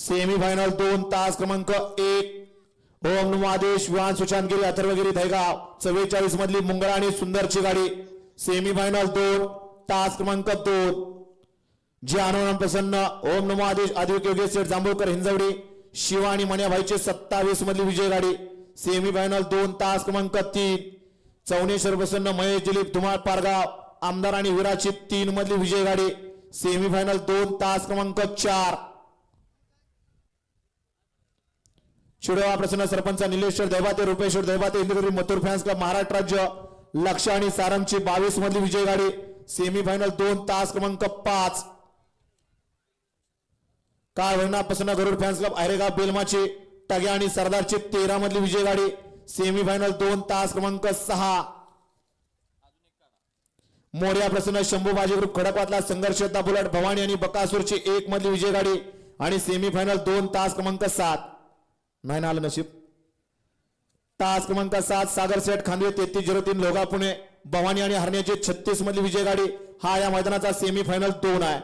Semifinal 2 तास क्रमांक 1 ओम नमो आदेश विहान सुशांतगिरी अथर्वगिरी धैगाव 44 मधली मुंगळा आणि सुंदरची गाडी सेमीफायनल 2 तास क्रमांक 2 जे आनंद प्रसन्न ओम नमो आदेश आदित्य योगेश सेठ जांभूळकर हिंजवडी शिवा आणि मण्याभाईचे 27 मधली विजय गाडी सेमीफायनल 2 तास क्रमांक 3 चौनेश्वर प्रसन्न महेश दिलीप धुमाळ पारगाव आमदार आणि विराची 3 मधली विजय गाडी सेमीफायनल 2 तास क्रमांक 4 चिडवा प्रसन्न सरपंच निलेश्वर दैवाते रुपेश्वर दैवाते इंद्रगिरी मथुर फॅन्स क्लब महाराष्ट्र राज्य लक्ष आणि सारंगची 22 मधली विजय गाडी सेमीफायनल 2 तास क्रमांक 5 काय होईना प्रसन्न गरुड फॅन्स क्लब आयरेगाव बेलमाची टग्या आणि सरदारची 13 मधली विजय गाडी सेमीफायनल 2 तास क्रमांक 6 मोर्या प्रसन्न शंभूबाजी ग्रुप खडकवातला संघर्ष बुलट भवानी आणि बकासूरची 1 मधली विजय गाडी आणि सेमीफायनल 2 तास क्रमांक 7 नाही ना आलं नशीब तास क्रमांक 7 सागर सेठ खांदवे 3303 लोगा पुणे भवानी आणि हरण्याची 36 मधली विजय गाडी हा या मैदानाचा सेमीफायनल 2 आहे।